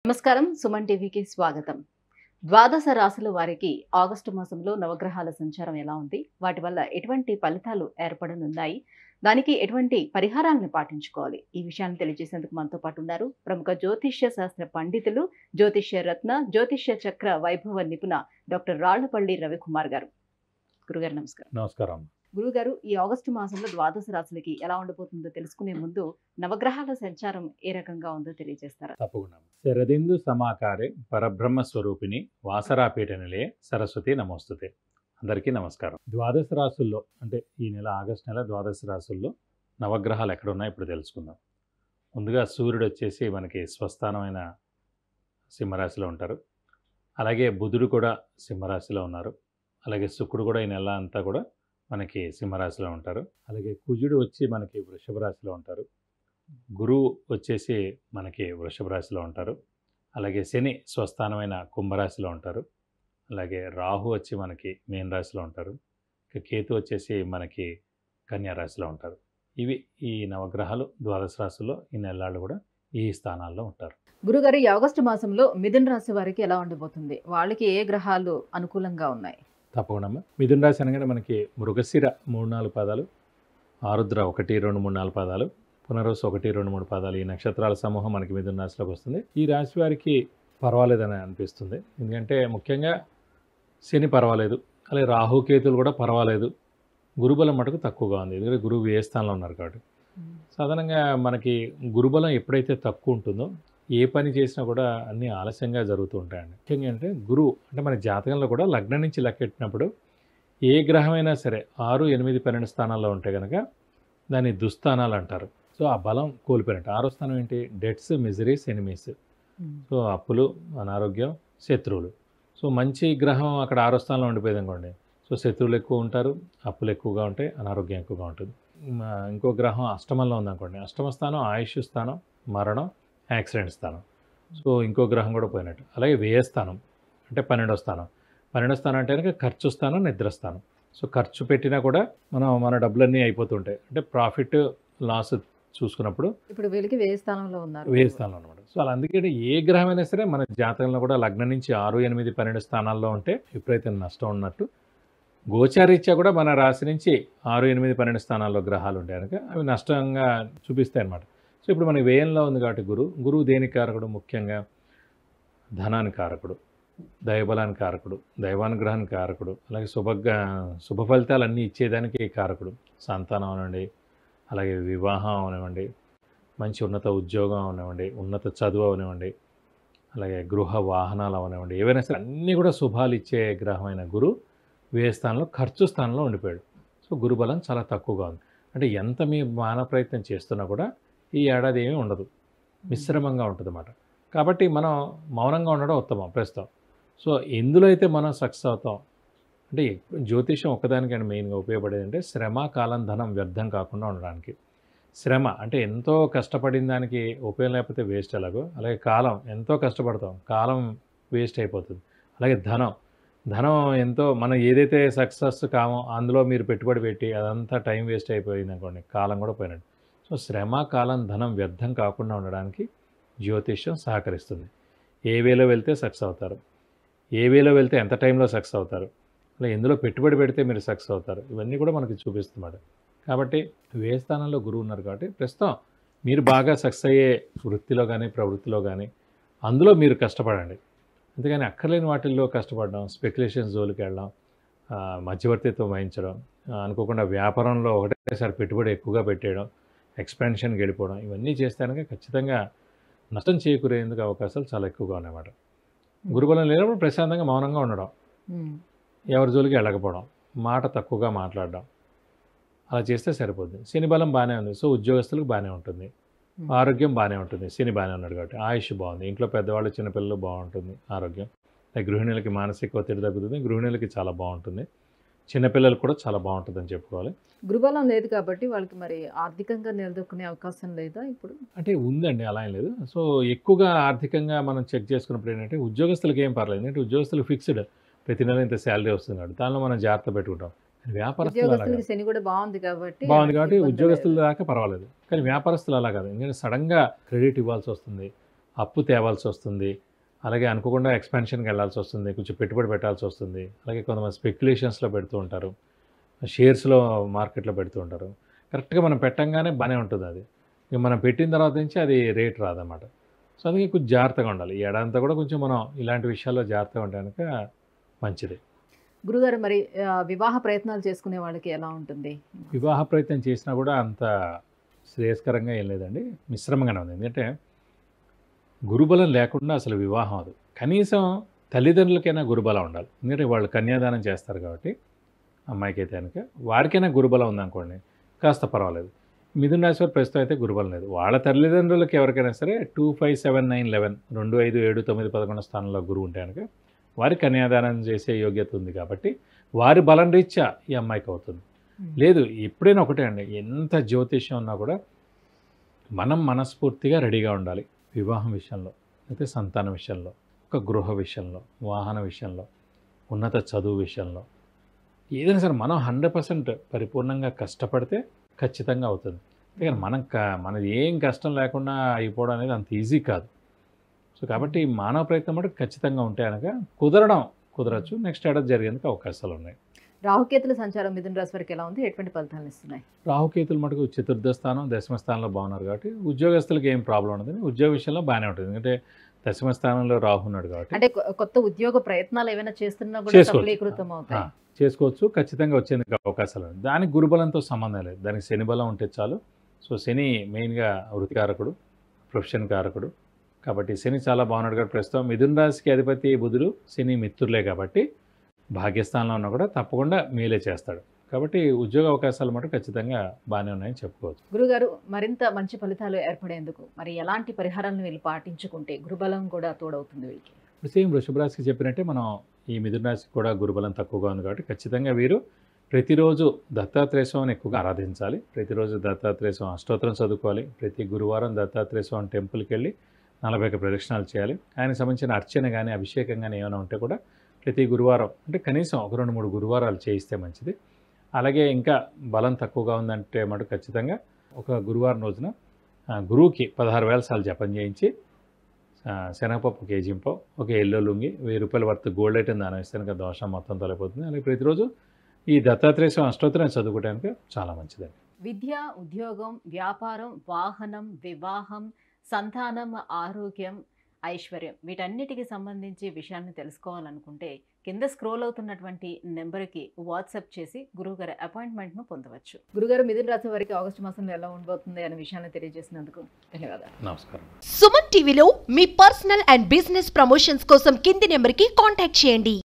నమస్కారం. సుమన్ టీవీకి స్వాగతం. ద్వాదశ రాశుల వారికి ఆగస్టు మాసంలో నవగ్రహాల సంచారం ఎలా ఉంది? వాటి వల్ల ఎటువంటి ఫలితాలు ఏర్పడనున్నాయి? దానికి ఎటువంటి పరిహారాలను పాటించుకోవాలి? ఈ విషయాన్ని తెలియజేసేందుకు మనతో పాటు ఉన్నారు ప్రముఖ జ్యోతిష్య శాస్త్ర పండితులు, జ్యోతిష్య రత్న, జ్యోతిష్య చక్ర వైభవ నిపుణ డాక్టర్ రాళ్లపల్లి రవికుమార్ గారు. గురుగారు నమస్కారం. నమస్కారం. గురుగారు, ఈ ఆగస్టు మాసంలో ద్వాదశ రాశులకి ఎలా ఉండబోతుందో తెలుసుకునే ముందు నవగ్రహాల సంచారం ఏ రకంగా ఉందో తెలియజేస్తారా? తప్పకుండా. శరదిందు సమాకారే పరబ్రహ్మ స్వరూపిణి వాసరాపీఠ నిలయే సరస్వతి నమోస్తుతే. అందరికీ నమస్కారం. ద్వాదశ రాశుల్లో అంటే ఈ నెల ఆగస్టు నెల ద్వాదశ రాశుల్లో నవగ్రహాలు ఎక్కడున్నాయో ఇప్పుడు తెలుసుకుందాం. ముందుగా సూర్యుడు వచ్చేసి మనకి స్వస్థానమైన సింహరాశిలో ఉంటారు. అలాగే బుధుడు కూడా సింహరాశిలో ఉన్నారు. అలాగే శుక్రుడు కూడా ఈ నెల అంతా కూడా మనకి సింహరాశిలో ఉంటారు. అలాగే కుజుడు వచ్చి మనకి వృషభ రాశిలో ఉంటారు. గురువు వచ్చేసి మనకి వృషభ రాశిలో ఉంటారు. అలాగే శని స్వస్థానమైన కుంభరాశిలో ఉంటారు. అలాగే రాహు వచ్చి మనకి మీన రాశిలో ఉంటారు. ఇక కేతు వచ్చేసి మనకి కన్యా రాశిలో ఉంటారు. ఇవి ఈ నవగ్రహాలు ద్వాదశ రాశుల్లో ఈ నెలలు కూడా ఈ స్థానాల్లో ఉంటారు. గురుగారు, ఈ ఆగస్టు మాసంలో మిథున రాశి వారికి ఎలా ఉండబోతుంది? వాళ్ళకి ఏ గ్రహాలు అనుకూలంగా ఉన్నాయి? తప్పకుండా. మిథున రాశి అనగానే మనకి మృగశిర 3-4 పాదాలు, ఆరుద్ర 1, 2, 3, 4 పాదాలు, పునర్వసు 1, 2, 3 పాదాలు, ఈ నక్షత్రాల సమూహం మనకి మిథున రాశిలోకి వస్తుంది. ఈ రాశి వారికి పర్వాలేదని అనిపిస్తుంది. ఎందుకంటే ముఖ్యంగా శని పర్వాలేదు, అలాగే రాహుకేతులు కూడా పర్వాలేదు. గురుబలం మటుకు తక్కువగా ఉంది. ఎందుకంటే గురువు ఏ స్థానంలో ఉన్నారు కాబట్టి. సాధారణంగా మనకి గురుబలం ఎప్పుడైతే తక్కువ ఉంటుందో ఏ పని చేసినా కూడా అన్నీ ఆలస్యంగా జరుగుతూ ఉంటాయండి. ముఖ్యంగా అంటే గురువు అంటే మన జాతకంలో కూడా లగ్నం నుంచి లెక్కెట్టినప్పుడు ఏ గ్రహమైనా సరే 6, 8, 12 స్థానాల్లో ఉంటే కనుక దాన్ని దుస్థానాలు అంటారు. సో ఆ బలం కోల్పోయినట్టు. 6వ స్థానం ఏంటి? Debts, miseries, enemies. సో అప్పులు, అనారోగ్యం, శత్రువులు. సో మంచి గ్రహం అక్కడ 6వ స్థానంలో ఉండిపోయింది అనుకోండి, సో శత్రువులు ఎక్కువ ఉంటారు, అప్పులు ఎక్కువగా ఉంటాయి, అనారోగ్యం ఎక్కువగా ఉంటుంది. ఇంకో గ్రహం అష్టమంలో ఉందనుకోండి, అష్టమ స్థానం ఆయుష్ స్థానం, మరణం, యాక్సిడెంట్ స్థానం. సో ఇంకో గ్రహం కూడా పోయినట్టు. అలాగే వ్యయస్థానం అంటే 12వ స్థానం. 12వ స్థానం అంటే కనుక ఖర్చు స్థానం, నిద్రస్థానం. సో ఖర్చు పెట్టినా కూడా మన డబ్బులన్నీ అయిపోతుంటాయి. అంటే ప్రాఫిట్ లాస్ చూసుకున్నప్పుడు ఇప్పుడు వీళ్ళకి వ్యయ స్థానంలో ఉన్నారు. వ్యయ స్థానం అనమాట. సో అలా అందుకే ఏ గ్రహమైనా సరే మన జాతకంలో కూడా లగ్నం నుంచి 6, 8, 12 స్థానాల్లో ఉంటే ఎప్పుడైతే నష్టం ఉన్నట్టు, గోచారీత్యా కూడా మన రాశి నుంచి 6, 8, 12 స్థానాల్లో గ్రహాలు ఉంటాయి కనుక అవి నష్టంగా చూపిస్తాయి అన్నమాట. సో ఇప్పుడు మనకి వ్యయంలో ఉంది కాబట్టి గురువు దేనికి కారకుడు? ముఖ్యంగా ధనానికి కారకుడు, దైవబలానికి కారకుడు, దైవానుగ్రహానికి కారకుడు, అలాగే శుభ ఫలితాలు అన్నీ ఇచ్చేదానికి కారకుడు. సంతానం అవనివ్వండి, అలాగే వివాహం అవనివ్వండి, మంచి ఉన్నత ఉద్యోగం అవనివ్వండి, ఉన్నత చదువు అవనివ్వండి, అలాగే గృహ వాహనాలు అవనివ్వండి, ఏవైనా సరే అన్నీ కూడా శుభాలు ఇచ్చే గ్రహమైన గురువు వ్యయ స్థానంలో ఖర్చు స్థానంలో ఉండిపోయాడు. సో గురుబలం చాలా తక్కువగా ఉంది. అంటే ఎంత మీ మానవ ప్రయత్నం చేస్తున్నా కూడా ఈ ఏడాది ఏమీ ఉండదు, మిశ్రమంగా ఉంటుంది అన్నమాట. కాబట్టి మనం మౌనంగా ఉండడం ఉత్తమం ప్రస్తుతం. సో ఎందులో అయితే మనం సక్సెస్ అవుతాం అంటే జ్యోతిషం ఒక్కదానికైనా మెయిన్గా ఉపయోగపడేది అంటే శ్రమ, కాలం, ధనం వ్యర్థం కాకుండా ఉండడానికి. శ్రమ అంటే ఎంతో కష్టపడిన దానికి ఉపయోగం లేకపోతే వేస్ట్ ఎలాగో, అలాగే కాలం ఎంతో కష్టపడతాం, కాలం వేస్ట్ అయిపోతుంది. అలాగే ధనం ఎంతో మనం ఏదైతే సక్సెస్ కామో అందులో మీరు పెట్టుబడి పెట్టి అదంతా టైం వేస్ట్ అయిపోయింది అనుకోండి, కాలం కూడా పోయినట్టు. సో శ్రమ, కాలం, ధనం వ్యర్థం కాకుండా ఉండడానికి జ్యోతిష్యం సహకరిస్తుంది. ఏ వేలో వెళ్తే సక్సెస్ అవుతారు, ఏ వేలో వెళ్తే ఎంత టైంలో సక్సెస్ అవుతారు, అలా ఎందులో పెట్టుబడి పెడితే మీరు సక్సెస్ అవుతారు, ఇవన్నీ కూడా మనకి చూపిస్తున్నమాట. కాబట్టి వ్యయ స్థానంలో గురువు ఉన్నారు కాబట్టి ప్రస్తుతం మీరు బాగా సక్సెస్ అయ్యే వృత్తిలో కానీ ప్రవృత్తిలో కానీ అందులో మీరు కష్టపడండి. అంతేగాని అక్కర్లేని వాటిల్లో కష్టపడడం, స్పెక్యులేషన్స్ జోలికి వెళ్ళడం, మధ్యవర్తిత్వం వహించడం, అనుకోకుండా వ్యాపారంలో ఒకటేసారి పెట్టుబడి ఎక్కువగా పెట్టేయడం, ఎక్స్పాన్షన్కి వెళ్ళిపోవడం, ఇవన్నీ చేస్తానికి ఖచ్చితంగా నష్టం చేకూరేందుకు అవకాశాలు చాలా ఎక్కువగా ఉన్నాయన్నమాట. గురుబలం లేనప్పుడు ప్రశాంతంగా మౌనంగా ఉండడం, ఎవరి జోలికి వెళ్ళకపోవడం, మాట తక్కువగా మాట్లాడడం, అలా చేస్తే సరిపోద్ది. శని బలం బాగానే ఉంది, సో ఉద్యోగస్తులకు బాగానే ఉంటుంది, ఆరోగ్యం బాగానే ఉంటుంది. శని బాగానే ఉన్నాడు కాబట్టి ఆయుష్ బాగుంది, ఇంట్లో పెద్దవాళ్ళు చిన్నపిల్లలు బాగుంటుంది, ఆరోగ్యం. గృహిణులకి మానసిక ఒత్తిడి తగ్గుతుంది, గృహిణులకి చాలా బాగుంటుంది, చిన్నపిల్లలకు కూడా చాలా బాగుంటుందని చెప్పుకోవాలి. గురుబలం లేదు కాబట్టి వాళ్ళకి మరి ఆర్థికంగా నిలదొక్కునే అవకాశం లేదా ఇప్పుడు? అంటే ఉందండి, అలా ఏం లేదు. సో ఎక్కువగా ఆర్థికంగా మనం చెక్ చేసుకున్నప్పుడు ఏంటంటే ఉద్యోగస్తులకి ఏం పర్లేదు, ఎందుకంటే ఉద్యోగస్తులు ఫిక్స్డ్ ప్రతి నెల ఇంత శాలరీ వస్తుంది, దానిలో మనం జాగ్రత్త పెట్టుకుంటాం. వ్యాపారస్తులకి శని కూడా బాగుంది కాబట్టి ఉద్యోగస్తుల దాకా పర్వాలేదు, కానీ వ్యాపారస్తులు అలా కాదు. ఎందుకంటే సడన్గా క్రెడిట్ ఇవ్వాల్సి వస్తుంది, అప్పు తేవాల్సి వస్తుంది, అలాగే అనుకోకుండా ఎక్స్పాన్షన్కి వెళ్ళాల్సి వస్తుంది, కొంచెం పెట్టుబడి పెట్టాల్సి వస్తుంది, అలాగే కొంతమంది స్పెక్యులేషన్స్లో పెడుతూ ఉంటారు, షేర్స్లో మార్కెట్లో పెడుతూ ఉంటారు. కరెక్ట్గా మనం పెట్టంగానే బాగానే ఉంటుంది అది, ఇక మనం పెట్టిన తర్వాత నుంచి అది రేట్ రాదన్నమాట. సో అందుకే కొంచెం జాగ్రత్తగా ఉండాలి. ఈ ఏడాదంతా కూడా కొంచెం మనం ఇలాంటి విషయాల్లో జాగ్రత్తగా ఉంటే కనుక మంచిది. గురుగారు మరి వివాహ ప్రయత్నాలు చేసుకునే వాళ్ళకి ఎలా ఉంటుంది? వివాహ ప్రయత్నం చేసినా కూడా అంత శ్రేయస్కరంగా ఏం లేదండి, మిశ్రమంగానే ఉంది. ఎందుకంటే గురుబలం లేకుండా అసలు వివాహం అది. కనీసం తల్లిదండ్రులకైనా గురుబలం ఉండాలి. ఎందుకంటే వాళ్ళు కన్యాదానం చేస్తారు కాబట్టి అమ్మాయికి అయితే కనుక వారికైనా గురుబలం ఉందనుకోండి కాస్త పర్వాలేదు. మిథున రాశి వారు ప్రస్తుతం అయితే గురుబలం లేదు. వాళ్ళ తల్లిదండ్రులకి ఎవరికైనా సరే 2, 5, 7, 9, 11 2, 5, 7, 9, 11 స్థానంలో గురువు ఉంటే కనుక వారికి కన్యాదానం చేసే యోగ్యత ఉంది కాబట్టి వారి బలం రీత్యా ఈ అమ్మాయికి అవుతుంది. లేదు ఎప్పుడైనా ఒకటే అండి, ఎంత జ్యోతిష్యం ఉన్నా కూడా మనం మనస్ఫూర్తిగా రెడీగా ఉండాలి. వివాహం విషయంలో, అయితే సంతాన విషయంలో, ఒక గృహ విషయంలో, వాహన విషయంలో, ఉన్నత చదువు విషయంలో, ఏదైనా సరే మనం 100% పరిపూర్ణంగా కష్టపడితే ఖచ్చితంగా అవుతుంది. కానీ మనది ఏం కష్టం లేకుండా అయిపోవడం అనేది అంత ఈజీ కాదు. సో కాబట్టి మానవ ప్రయత్నం మటుకు ఖచ్చితంగా ఉంటే కనుక కుదరచ్చు. నెక్స్ట్ ఏడాది జరిగేందుకు అవకాశాలు ఉన్నాయి. రాహుకేతుల సంచారం మిథున రాశి వారికి ఎలా ఉంది? ఎటువంటి ఫలితాలు ఇస్తున్నాయి? రాహుకేతులు మటుకు చతుర్థ స్థానం, దశమ స్థానంలో బాగున్నారు కాబట్టి ఉద్యోగస్తులకు ఏం ప్రాబ్లం ఉండదు. ఉద్యోగ విషయంలో బాగానే ఉంటుంది. ఎందుకంటే దశమ స్థానంలో రాహు ఉన్నాడు కాబట్టి అంటే కొత్త ఉద్యోగ ప్రయత్నాలు ఏమైనా చేస్తున్నా కూడా సఫలీకృతం అవుతాయి. చేసుకోవచ్చు, ఖచ్చితంగా వచ్చేందుకు అవకాశాలు ఉన్నాయి. దానికి గురుబలంతో సంబంధం లేదు, దానికి శని బలం ఉంటే చాలు. సో శని మెయిన్గా వృత్తికారకుడు, ప్రొఫెషన్ కారకుడు కాబట్టి శని చాలా బాగున్నాడు కాబట్టి ప్రస్తుతం మిథున రాశికి అధిపతి బుధుడు, శని మిత్రులే కాబట్టి భాగ్యస్థానంలో ఉన్నా కూడా తప్పకుండా మేలే చేస్తాడు. కాబట్టి ఉద్యోగ అవకాశాలు మటు ఖచ్చితంగా బాగానే ఉన్నాయని చెప్పుకోవచ్చు. గురుగారు మరింత మంచి ఫలితాలు ఏర్పడేందుకు మరి ఎలాంటి పరిహారాలను వీళ్ళు పాటించుకుంటే గురుబలం కూడా తోడవుతుంది వీళ్ళకి? ఇప్పుడు సేమ్ వృషభ రాశికి చెప్పినట్టే మనం ఈ మిథున రాశికి కూడా గురుబలం తక్కువగా ఉంది కాబట్టి ఖచ్చితంగా వీరు ప్రతిరోజు దత్తాత్రేయ స్వామిని ఎక్కువగా ఆరాధించాలి. ప్రతిరోజు దత్తాత్రేయ స్వామి అష్టోత్తరం చదువుకోవాలి. ప్రతి గురువారం దత్తాత్రేయ స్వామి టెంపుల్కి వెళ్ళి 41 ప్రదక్షిణాలు చేయాలి. ఆయనకు సంబంధించిన అర్చన కానీ అభిషేకం కానీ ఏమైనా ఉంటే కూడా ప్రతి గురువారం అంటే కనీసం 1-2-3 గురువారాలు చేయిస్తే మంచిది. అలాగే ఇంకా బలం తక్కువగా ఉందంటే మటు ఖచ్చితంగా ఒక గురువారం రోజున గురువుకి 16,000 సార్లు జపం చేయించి శనగపప్పు కేజీంపో, ఒక ఎల్లో లుంగి, 1000 రూపాయల వర్త్ గోల్డ్ ఐటమ్ దానం ఇస్తే కనుక దోషం మొత్తం తొలగిపోతుంది. అలాగే ప్రతిరోజు ఈ దత్తాత్రేయ స్వామి అష్టోత్తరం చదువుకోవడానికి చాలా మంచిదండి. విద్య, ఉద్యోగం, వ్యాపారం, వాహనం, వివాహం, సంతానం, ఆరోగ్యం, ఐశ్వర్యం వీటన్నిటికి సంబంధించి విషయాన్ని తెలుసుకోవాలనుకుంటే కింద స్క్రోల్ అవుతున్నటువంటి నెంబర్కి వాట్సాప్ చేసి గురువుగారి అపాయింట్మెంట్ను పొందవచ్చు. గురుగారు మిథున రాశి వారికి ఆగస్టు మాసంలో ఎలా ఉండబోతుంది అనే విషయాన్ని తెలియజేసినందుకు ధన్యవాదాలు. నమస్కారం. సుమన్ టీవీలో మీ పర్సనల్ అండ్ బిజినెస్ ప్రమోషన్స్ కోసం కింది నెంబర్కి కాంటాక్ట్ చేయండి.